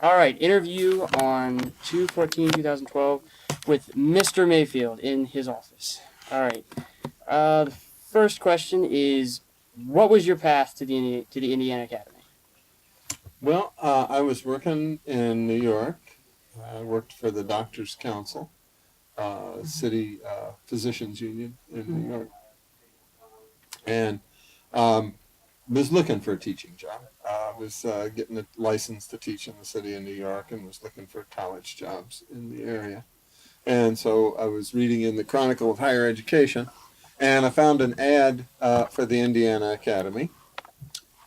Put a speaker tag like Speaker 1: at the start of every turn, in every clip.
Speaker 1: All right, interview on 2/14/2012 with Mr. Mayfield in his office. All right. The first question is, what was your path to the Indiana Academy?
Speaker 2: Well, I was working in New York. I worked for the Doctors Council, city physicians union in New York, and was looking for a teaching job. I was getting a license to teach in the city of New York and was looking for college jobs in the area. And so I was reading in the Chronicle of Higher Education, and I found an ad for the Indiana Academy.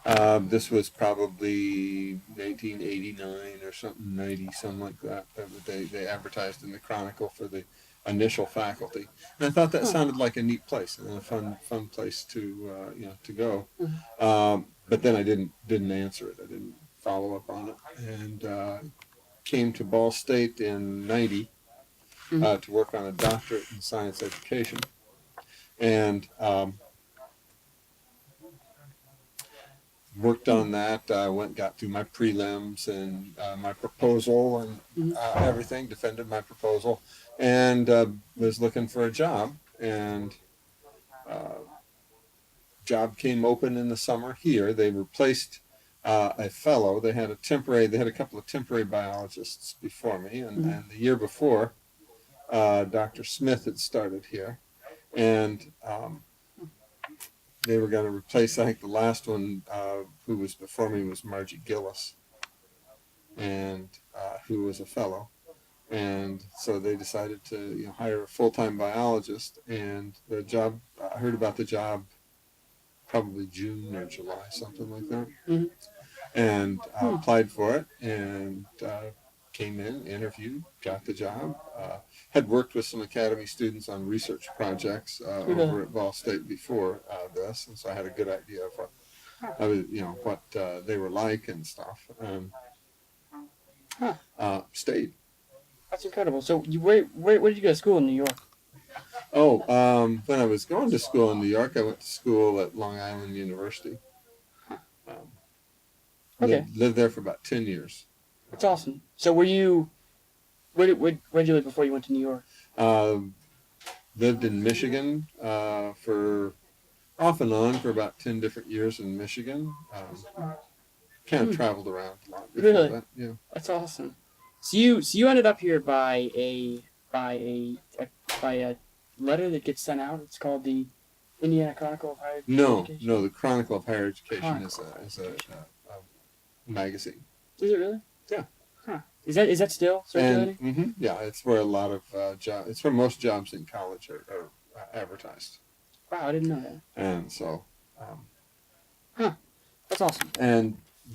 Speaker 2: This was probably 1989 or something, 90, something like that. They advertised in the Chronicle for the initial faculty, and I thought that sounded like a neat place and a fun place to to go. But then I didn't answer it. I didn't follow up on it, and came to Ball State in '90 to work on a doctorate in science education, and worked on that. I got through my prelims and my proposal and everything, defended my proposal, and was looking for a job. And job came open in the summer here. They replaced a fellow. They had a couple of temporary biologists before me, and the year before, Dr. Smith had started here, and they were going to replace, I think the last one who was before me was Margie Gillis, and who was a fellow. And so they decided to hire a full-time biologist, and the job, I heard about the job probably June or July, something like that. And applied for it, and came in, interviewed, got the job. Had worked with some Academy students on research projects over at Ball State before this, and so I had a good idea of what they were like and stuff. Stayed.
Speaker 1: That's incredible. So, where did you go to school in New York?
Speaker 2: When I was going to school in New York, I went to school at Long Island University. Lived there for about 10 years.
Speaker 1: That's awesome. So, where did you live before you went to New York?
Speaker 2: Lived in Michigan for off and on for about 10 different years in Michigan. Kind of traveled around a lot before
Speaker 1: Really?
Speaker 2: that. Yeah.
Speaker 1: That's awesome. So you ended up here by a letter that gets sent out. It's called the Indiana Chronicle of Higher Education.
Speaker 2: No, the Chronicle of Higher Education is a magazine.
Speaker 1: Is it really?
Speaker 2: Yeah.
Speaker 1: Huh. Is that still circulating?
Speaker 2: Yeah, it's where a lot of it's where most jobs in college are advertised.
Speaker 1: Wow, I didn't know that.
Speaker 2: And so,
Speaker 1: That's awesome.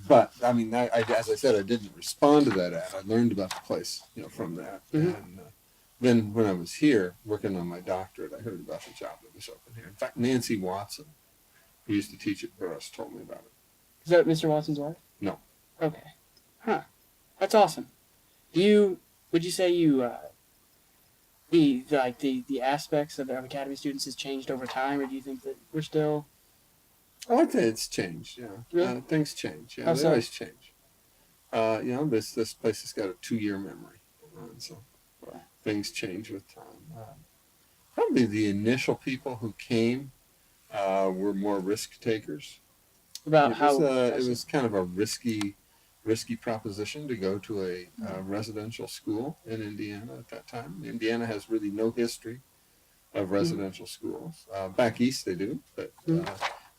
Speaker 2: But I mean, as I said, I didn't respond to that ad. I learned about the place, from that. And then when I was here working on my doctorate, I heard about the job that was open here. In fact, Nancy Watson, who used to teach at Burris, told me about it.
Speaker 1: Is that Mr. Watson's wife?
Speaker 2: No.
Speaker 1: Okay. Huh. That's awesome. Would you say the aspects of Academy students has changed over time, or do you think that we're still?
Speaker 2: I'd say it's changed. Yeah.
Speaker 1: Really?
Speaker 2: Things change. Yeah,
Speaker 1: How
Speaker 2: they
Speaker 1: so?
Speaker 2: always change. This place has got a 2-year memory, so things change with time. Probably the initial people who came were more risk takers.
Speaker 1: About
Speaker 2: It was kind of a risky proposition to go to a residential school in Indiana at that time. Indiana has really no history of residential schools. Back east they do, but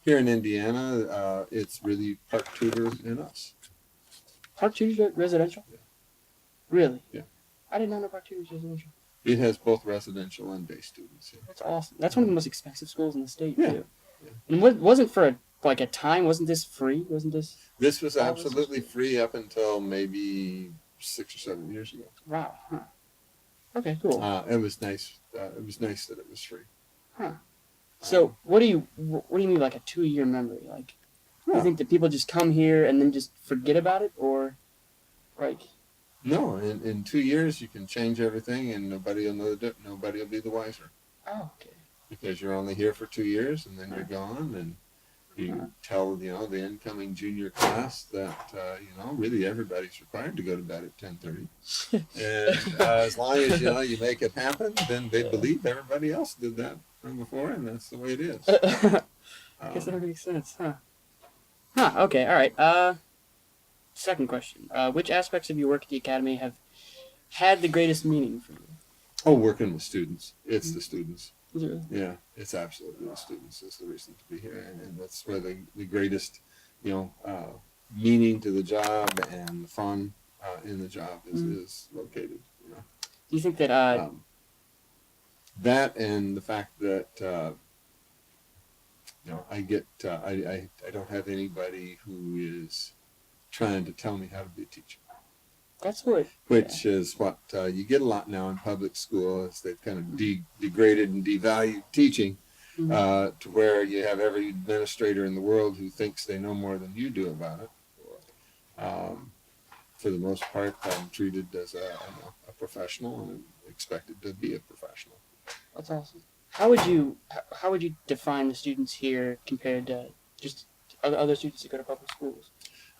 Speaker 2: here in Indiana, it's really Park Tudor and us.
Speaker 1: Park Tudor's residential?
Speaker 2: Yeah.
Speaker 1: Really?
Speaker 2: Yeah.
Speaker 1: I did not know Park Tudor's residential.
Speaker 2: It has both residential and day students. Yeah.
Speaker 1: That's awesome. That's one of the most expensive schools in the state,
Speaker 2: Yeah.
Speaker 1: too. Yeah. And wasn't for a time, wasn't this free? Wasn't this?
Speaker 2: This was absolutely free up until maybe 6 or 7 years ago.
Speaker 1: Wow. Huh. Okay, cool.
Speaker 2: It was nice. It was nice that it was free.
Speaker 1: Huh. So what do you mean like a 2-year memory? Like, do you think that people just come here and then just forget about it, or like?
Speaker 2: No, in 2 years you can change everything, and nobody will know nobody will be the wiser.
Speaker 1: Oh, okay.
Speaker 2: Because you're only here for 2 years, and then you're gone, and You tell the incoming junior class that really everybody's required to go to bed at 10:30, and as long as you make it happen, then they believe everybody else did that from before, and that's the way it is.
Speaker 1: I guess that makes sense, huh? Huh. Okay. All right. Second question. Which aspects of your work at the academy have had the greatest meaning for you?
Speaker 2: Oh, working with students. It's the students.
Speaker 1: Is it really?
Speaker 2: Yeah, it's absolutely the students is the reason to be here, and that's where the greatest, meaning to the job and the fun in the job is located.
Speaker 1: Do you think that
Speaker 2: That and the fact that I don't have anybody who is trying to tell me how to be a teacher.
Speaker 1: that's what?
Speaker 2: Which is what you get a lot now in public school, is they've kind of degraded and devalued teaching to where you have every administrator in the world who thinks they know more than you do about it. For the most part, I'm treated as a professional and expected to be a professional.
Speaker 1: That's awesome. How would you define the students here compared to just other students that go to public schools?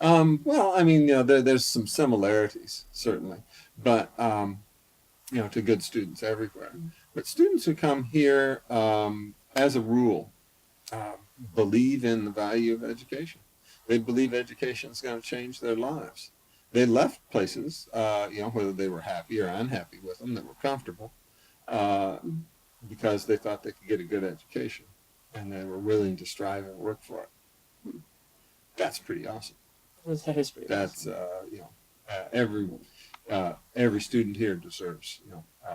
Speaker 2: Well, I mean, there's some similarities, certainly, but, to good students everywhere. But students who come here, as a rule, believe in the value of education. They believe education is going to change their lives. They left places, whether they were happy or unhappy with them, that were comfortable, because they thought they could get a good education, and they were willing to strive and work for it. That's pretty awesome.
Speaker 1: That is pretty
Speaker 2: That's
Speaker 1: awesome.
Speaker 2: every student here deserves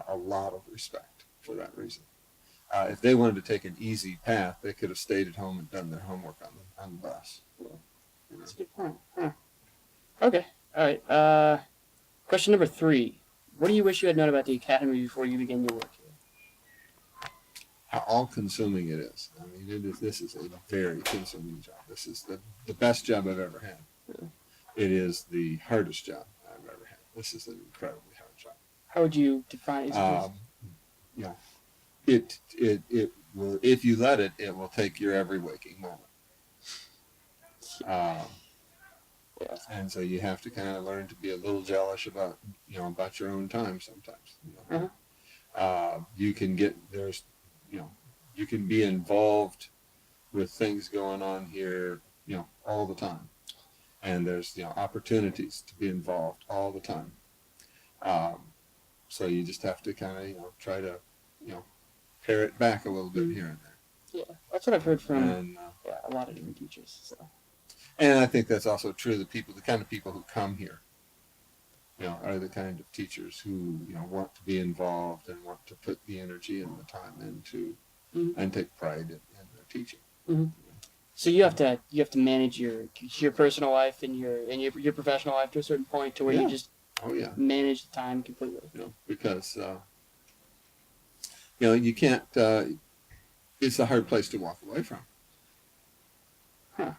Speaker 2: a lot of respect for that reason. If they wanted to take an easy path, they could have stayed at home and done their homework on the bus.
Speaker 1: That's a good point. Huh. Okay. All right. Question number 3. What do you wish you had known about the academy before you began your work here?
Speaker 2: How all-consuming it is. I mean, this is a very consuming job. This is the best job I've ever had.
Speaker 1: Really?
Speaker 2: It is the hardest job I've ever had. This is an incredibly hard job.
Speaker 1: How would you define it?
Speaker 2: It will, if you let it, it will take your every waking moment. And so you have to kind of learn to be a little jealous about your own time sometimes. You can you can be involved with things going on here, all the time. And there's, opportunities to be involved all the time. So you just have to kind of, try to, pare it back a little bit here and there.
Speaker 1: Yeah, that's what I've heard from
Speaker 2: And,
Speaker 1: a lot of different teachers. So.
Speaker 2: and I think that's also true. The kind of people who come here, are the kind of teachers who, want to be involved and want to put the energy and the time into, and take pride in their teaching.
Speaker 1: So you have to manage your personal life and your professional life to a certain point to where you just manage the time completely.
Speaker 2: Because you can't. It's a hard place to walk away from.
Speaker 1: Huh.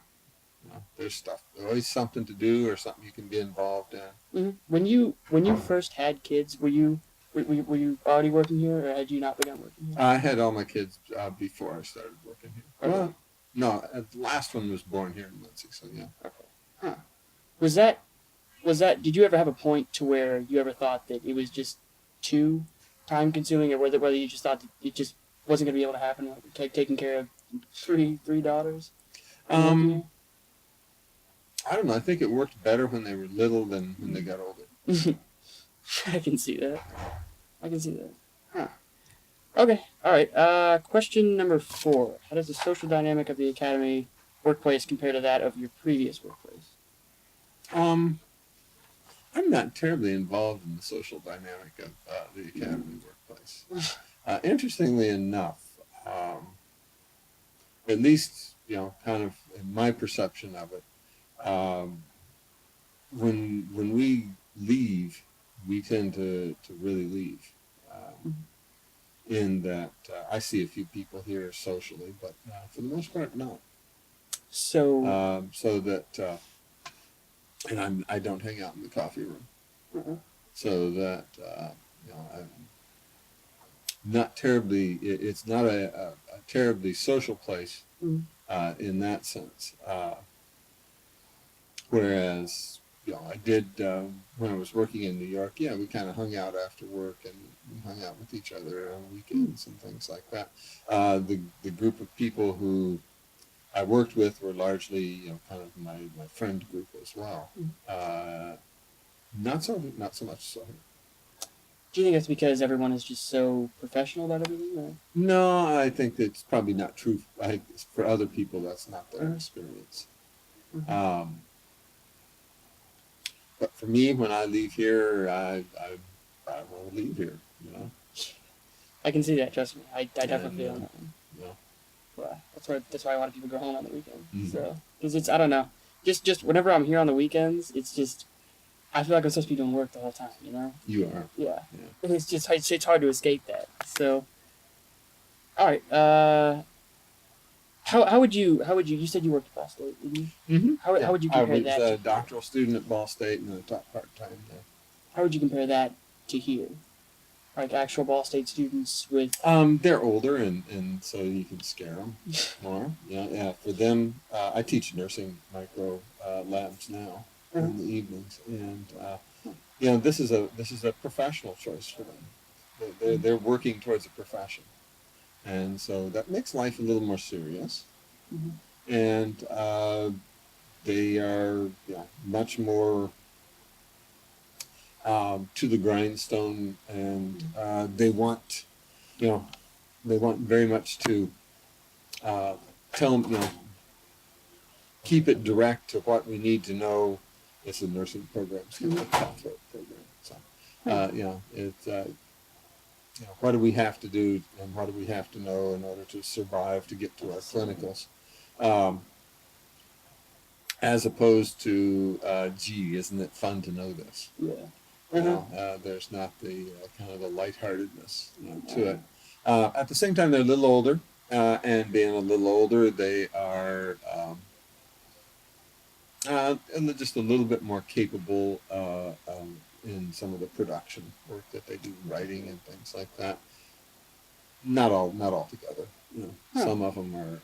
Speaker 2: There's always something to do or something you can be involved in.
Speaker 1: When you first had kids, were you already working here, or had you not begun working here?
Speaker 2: I had all my kids before I started working here.
Speaker 1: Okay.
Speaker 2: Well, no, the last one was born here in Muncie, so yeah.
Speaker 1: Okay. Huh. Was that? Did you ever have a point to where you ever thought that it was just too time consuming, or whether you just thought that it just wasn't going to be able to happen, like taking care of three daughters?
Speaker 2: I don't know. I think it worked better when they were little than when they got older.
Speaker 1: I can see that. Huh. Okay. All right. Question number 4. How does the social dynamic of the academy workplace compare to that of your previous workplace?
Speaker 2: I'm not terribly involved in the social dynamic of the academy workplace. Interestingly enough, at least, kind of in my perception of it, when we leave, we tend to really leave. In that I see a few people here socially, but for the most part, no.
Speaker 1: So.
Speaker 2: So that, and I don't hang out in the coffee room. So that, I'm not terribly. It's not a terribly social place. in that sense. Whereas, I did, when I was working in New York, yeah, we kind of hung out after work and we hung out with each other on weekends and things like that. The group of people who I worked with were largely, kind of my friend group as well. Not so much so.
Speaker 1: Do you think that's because everyone is just so professional about everything? Or?
Speaker 2: No, I think that's probably not true. I think for other people, that's not their experience.
Speaker 1: Mm-hmm.
Speaker 2: But for me, when I leave here, I want to leave here.
Speaker 1: I can see that. Trust me, I definitely feel that one.
Speaker 2: Yeah.
Speaker 1: Well, that's why a lot of people go home on the weekend.
Speaker 2: Mm-hmm.
Speaker 1: So because it's I don't know, just whenever I'm here on the weekends, it's just I feel like I'm supposed to be doing work the whole time.
Speaker 2: You are.
Speaker 1: Yeah.
Speaker 2: Yeah.
Speaker 1: It's hard to escape that. So, all right. How would you said you worked at Ball State, didn't you?
Speaker 2: Mm-hmm.
Speaker 1: How would you compare
Speaker 2: I was
Speaker 1: that?
Speaker 2: a doctoral student at Ball State and I taught part-time there.
Speaker 1: How would you compare that to here? Like actual Ball State students with.
Speaker 2: They're older and so you can scare them more. Yeah. For them, I teach nursing micro labs now in the evenings, and this is a professional choice for them. They're working towards a profession, and so that makes life a little more serious.
Speaker 1: Mm-hmm.
Speaker 2: And they are much more to the grindstone, and they want very much to tell them, keep it direct to what we need to know. It's a nursing program, it's kind of a pathway program. So, it's what do we have to do, and what do we have to know in order to survive to get to our clinicals, as opposed to, gee, isn't it fun to know this?
Speaker 1: Yeah.
Speaker 2: There's not the kind of the lightheartedness to it. At the same time, they're a little older, and being a little older, they are and they're just a little bit more capable in some of the production work that they do, writing and things like that. Not all together. Some of them are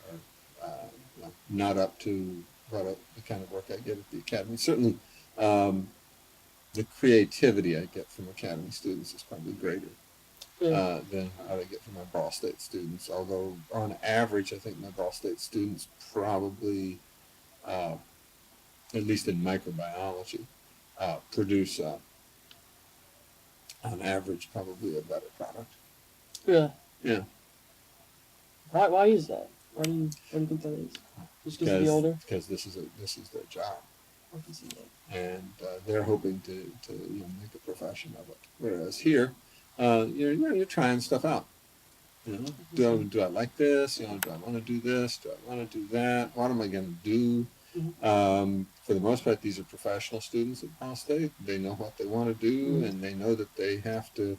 Speaker 2: not up to the kind of work I get at the academy. Certainly, the creativity I get from academy students is probably greater than what I get from my Ball State students. Although on average, I think my Ball State students probably, at least in microbiology, produce on average probably a better product.
Speaker 1: Yeah.
Speaker 2: Yeah.
Speaker 1: Why is that? Why do you think that is? Just because of the older?
Speaker 2: Because this is their job.
Speaker 1: I can see that.
Speaker 2: And they're hoping to make a profession of it. Whereas here, you're trying stuff out. Do I like this? Do I want to do this? Do I want to do that? What am I going to do?
Speaker 1: Mm-hmm.
Speaker 2: For the most part, these are professional students at Ball State. They know what they want to do, and they know that they have to,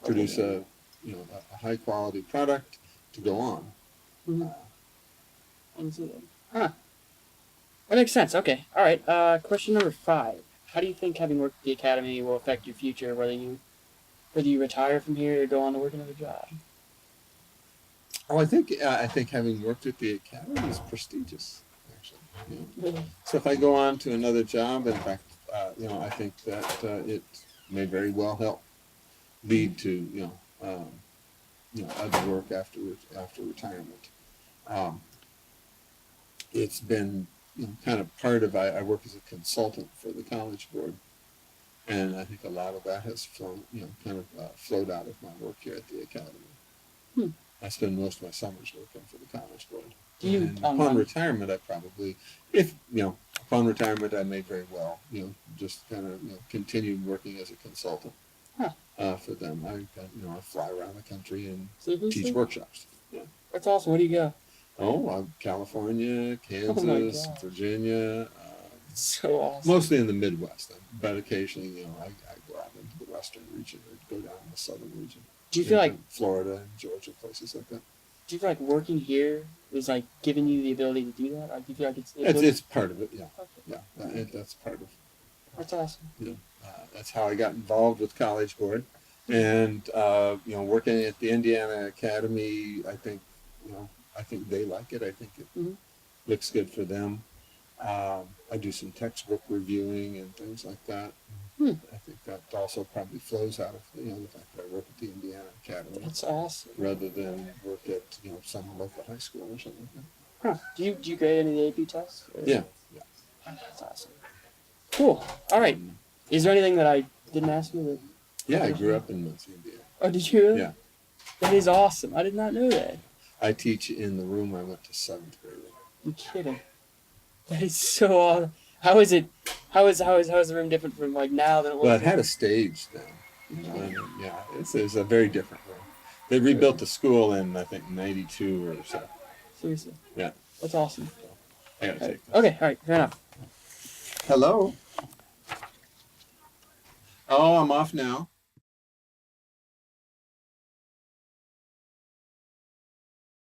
Speaker 2: produce a high quality product to go on.
Speaker 1: Mm-hmm. I can see that. Huh. That makes sense. Okay. All right. Question number 5. How do you think having worked at the academy will affect your future, whether you retire from here or go on to work another job?
Speaker 2: Oh, I think having worked at the academy is prestigious, actually. So if I go on to another job, in fact, I think that it may very well help lead to other work after retirement. It's been kind of part of I work as a consultant for the College Board, and I think a lot of that has flowed out of my work here at the academy. I spend most of my summers working for the College Board. Upon retirement, upon retirement, I may very well, just kind of continue working as a consultant for them. I fly around the country and teach workshops. Yeah,
Speaker 1: that's awesome. Where do you go?
Speaker 2: Oh, California, Kansas, Virginia.
Speaker 1: So awesome.
Speaker 2: Mostly in the Midwest, but occasionally, I go out into the Western region or go down in the Southern region.
Speaker 1: Do you feel like
Speaker 2: Florida and Georgia, places like that?
Speaker 1: Do you feel like working here is like giving you the ability to do that? Or do you feel like
Speaker 2: it's part of it? Yeah,
Speaker 1: okay.
Speaker 2: Yeah. That's part of.
Speaker 1: That's awesome.
Speaker 2: That's how I got involved with College Board, and working at the Indiana Academy, I think I think they like it. I think it
Speaker 1: Mhm.
Speaker 2: looks good for them. I do some textbook reviewing and things like that.
Speaker 1: Hmm.
Speaker 2: I think that also probably flows out of the fact that I work at the Indiana Academy
Speaker 1: That's awesome.
Speaker 2: rather than work at some local high school or something like that.
Speaker 1: Huh. Do you grade any of the AP tests? Or-
Speaker 2: Yeah.
Speaker 1: That's awesome. Cool. All right. Is there anything that I didn't ask you? That...
Speaker 2: Yeah, I grew up in Muncie, Indiana.
Speaker 1: Oh, did you really?
Speaker 2: Yeah.
Speaker 1: That is awesome. I did not know that.
Speaker 2: I teach in the room I went to 7th grade in.
Speaker 1: You're kidding. That is so awesome. How is it? How is the room different from like now than it was?
Speaker 2: Well, it had a stage then. Yeah, it's a very different room. They rebuilt the school in, I think, 92 or so.
Speaker 1: Seriously.
Speaker 2: Yeah.
Speaker 1: That's awesome.
Speaker 2: I gotta take this.
Speaker 1: Okay. All right. Fair enough.
Speaker 2: Hello? Oh, I'm off now.